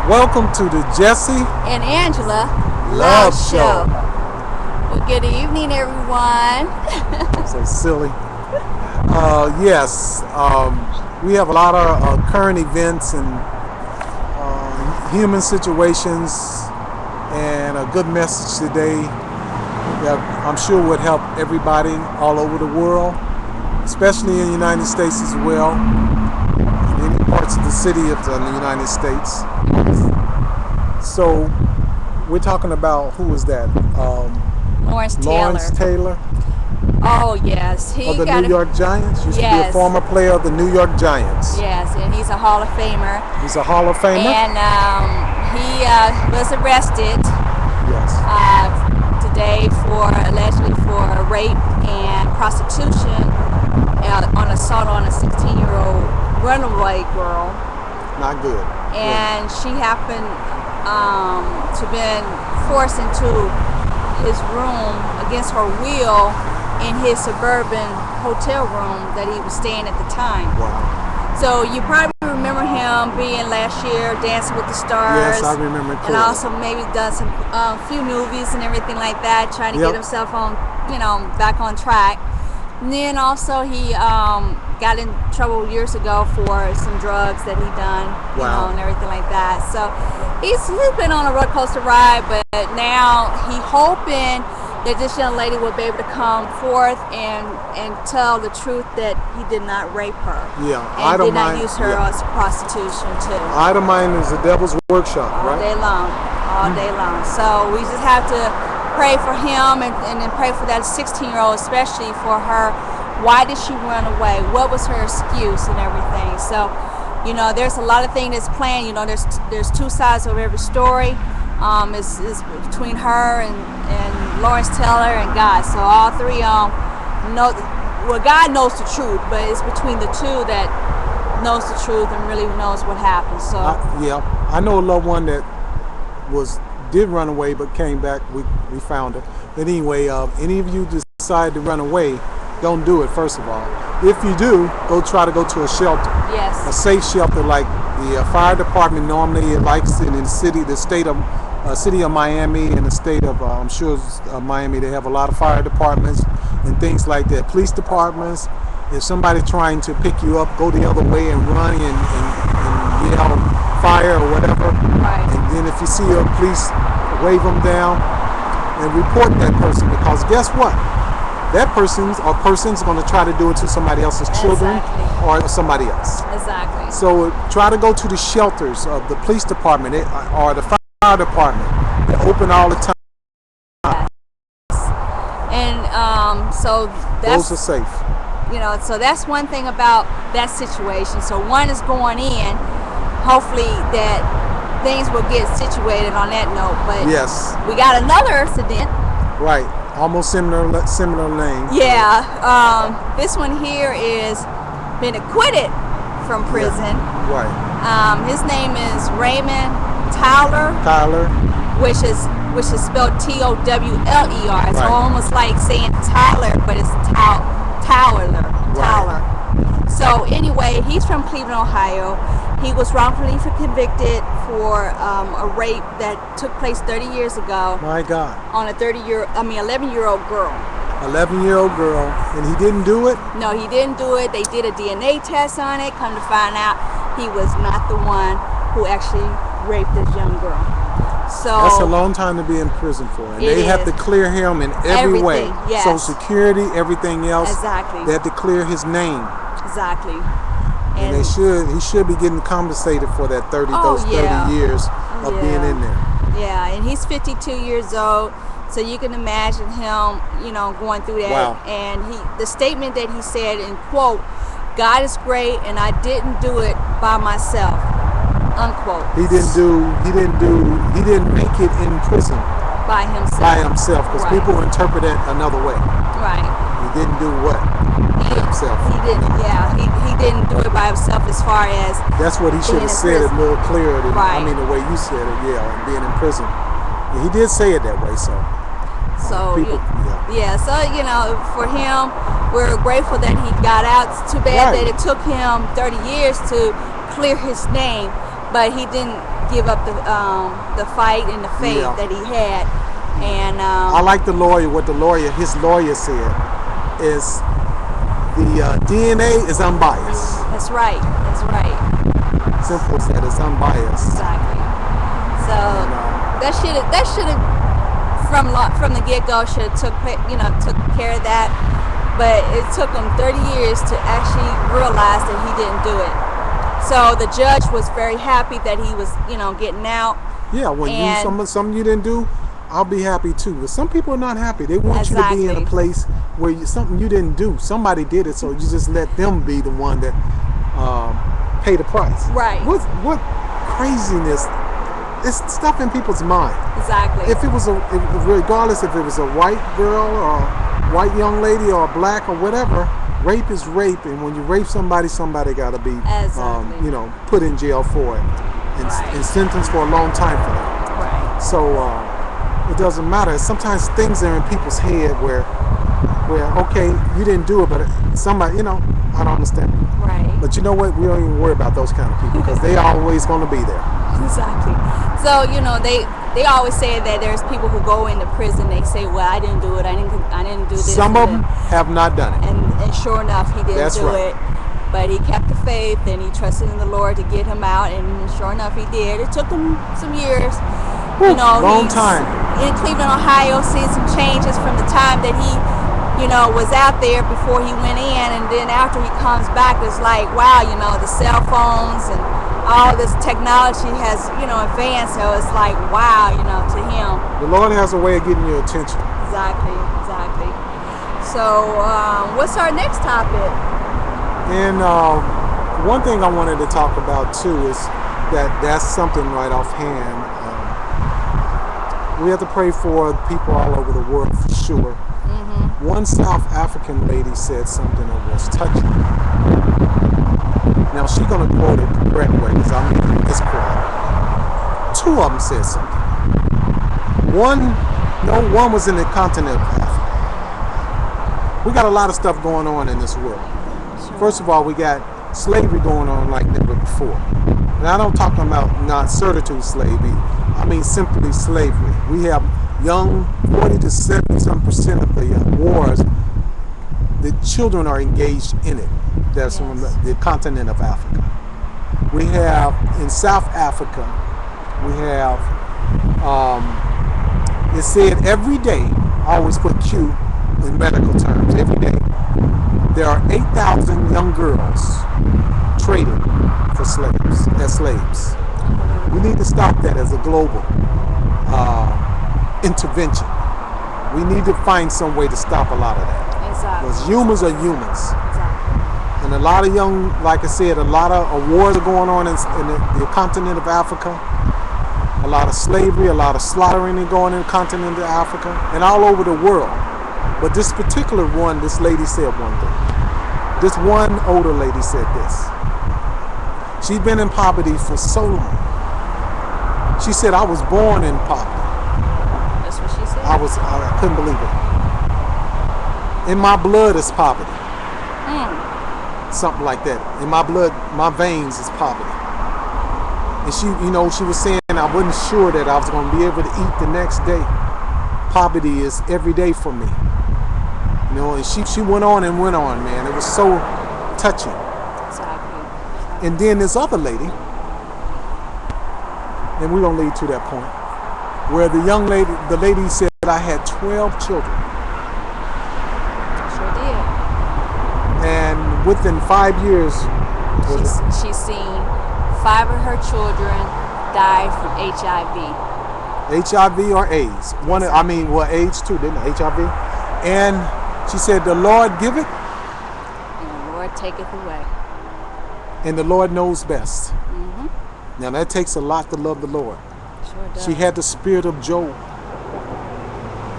Welcome to the Jesse and Angela Love Show. Well, good evening, everyone. So silly. Yes, we have a lot of current events and human situations, and a good message today that I'm sure would help everybody all over the world, especially in the United States as well, in many parts of the city of the United States. So we're talking about, who is that? Lawrence Taylor. Oh, yes. Of the New York Giants. Used to be a former player of the New York Giants. Yes, and he's a Hall of Famer. He's a Hall of Famer? And he was arrested today allegedly for rape and prostitution on assault on a 16-year-old runaway girl. Not good. And she happened to been forced into his room against her will in his suburban hotel room that he was staying at the time. Wow. So you probably remember him being last year Dancing with the Stars. Yes, I remember clearly. And also maybe done some few movies and everything like that, trying to get himself on, back on track. And then also he got in trouble years ago for some drugs that he done, and everything like that. So he's been on a roller coaster ride, but now he hoping that this young lady will be able to come forth and tell the truth that he did not rape her. Yeah, and did not use her as prostitution too. Idle-mind is the devil's workshop, right? All day long. So we just have to pray for him and then pray for that 16-year-old, especially for her. Why did she run away? What was her excuse and everything? So, there's a lot of things that's planned. There's two sides of every story. It's between her and Lawrence Taylor and God. So all three know. Well, God knows the truth, but it's between the two that knows the truth and really knows what happened. So I know a loved one that did run away but came back. We found her. But anyway, any of you decide to run away, don't do it. First of all, if you do, try to go to a shelter. Yes. A safe shelter like the fire department normally likes in the city, the state of city of Miami and the state of I'm sure Miami. They have a lot of fire departments and things like that. Police departments. If somebody's trying to pick you up, go the other way and run and yell fire or whatever. Right. And then if you see a police, wave them down and report that person, because guess what? That person's going to try to do it to somebody else's children or somebody else. Exactly. So try to go to the shelters of the police department or the fire department. They're open all the time. Yes. And so those are safe. So that's one thing about that situation. So one is going in, hopefully that things will get situated on that note. But yes, we got another incident. Right. Almost similar name. Yeah. This one here is been acquitted from prison. Yeah. Right. His name is Raymond Towler. Which is spelled Towler. Right. So almost like saying Tyler, but it's Towler. Towler. So anyway, he's from Cleveland, Ohio. He was wrongfully convicted for a rape that took place 30 years ago. My God. On a 11-year-old girl. 11-year-old girl, and he didn't do it? No, he didn't do it. They did a DNA test on it. Come to find out, he was not the one who actually raped this young girl. So that's a long time to be in prison for, and they have to clear him in every way. Yes. Social Security, everything else. Exactly. They have to clear his name. Exactly. And he should be getting compensated for that 30 years of being in there. Yeah, and he's 52 years old, so you can imagine him, going through that. Wow. And the statement that he said, in quote, "God is great, and I didn't do it by myself," unquote. He didn't make it in prison by himself. Because people interpret it another way. Right. He didn't do what? Himself. He didn't. Yeah, he didn't do it by himself. As far as that's what he should have said it a little clearer than the way you said it. Yeah, and being in prison. And he did say it that way. So people, So for him, we're grateful that he got out. It's too bad that it took him 30 years to clear his name. but he didn't give up the fight and the faith Yeah. that he had. And I like the lawyer. What his lawyer said is the DNA is unbiased. that's right. That's right. Simple as that. It's unbiased. Exactly. So that should have from the get go should have took care of that. But it took him 30 years to actually realize that he didn't do it. So the judge was very happy that he was getting out. Yeah, when something you didn't do, I'll be happy too. But some people are not happy. They want you to be in a place where something you didn't do. Somebody did it, so you just let them be the one that pay the price. Right. What craziness? It's stuff in people's mind. Exactly. If it was regardless if it was a white girl or a white young lady or a black or whatever, rape is rape, and when you rape somebody got to be put in jail for it and sentenced for a long time for that. Right. So it doesn't matter. Sometimes things are in people's head where okay, you didn't do it, but somebody, I don't understand. Right. But you know what? We don't even worry about those kind of people because they always going to be there. Exactly. So they always say that there's people who go into prison. They say, "Well, I didn't do it. I didn't do this." Some of them have not done it. And sure enough, he didn't do right. it. But he kept the faith and he trusted in the Lord to get him out. And sure enough, he did. It took him some years. Long time. In Cleveland, Ohio, seeing some changes from the time that he was out there before he went in, and then after he comes back, it's like, wow, the cell phones and all this technology has, advanced. So it's like, wow, to him. The Lord has a way of getting your attention. Exactly. So, what's our next topic? And one thing I wanted to talk about too is that's something right offhand. We have to pray for people all over the world for sure. Mm-hmm. One South African lady said something that was touching. Now she's going to quote it the correct way because I'm making this quote. Two of them said something. One was in the continent of Africa. We got a lot of stuff going on in this world. First of all, we got slavery going on like never before. And I don't talk about non-servitude slavery. I mean simply slavery. We have young 40 to 70% of the wars, the children are engaged in it. That's from the continent of Africa. We have in South Africa, we have, it said every day, I always put Q in medical terms, every day, there are 8,000 young girls traded for slaves, as slaves. We need to stop that as a global intervention. We need to find some way to stop a lot of that. Exactly. Because humans are humans. Exactly. And a lot of young, like I said, a lot of wars are going on in the continent of Africa. A lot of slavery, a lot of slaughtering is going on in the continent of Africa and all over the world. But this particular one, this lady said one thing. This one older lady said this. She's been in poverty for so long. She said, I was born in poverty. That's what she said. I couldn't believe it. In my blood is poverty. Something like that. In my blood, my veins is poverty. And she was saying I wasn't sure that I was going to be able to eat the next day. Poverty is every day for me. And she went on, man. It was so touching. Exactly. And then this other lady, and we're going to lead to that point, where the lady said I had 12 children. Sure did. And within 5 years, she's seen 5 of her children die from HIV. HIV or AIDS. AIDS too, didn't it? HIV. And she said, the Lord give it. And the Lord taketh away. And the Lord knows best. Mm-hmm. Now that takes a lot to love the Lord. Sure does. She had the spirit of Job.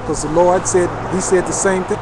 Because the Lord said, he said the same thing.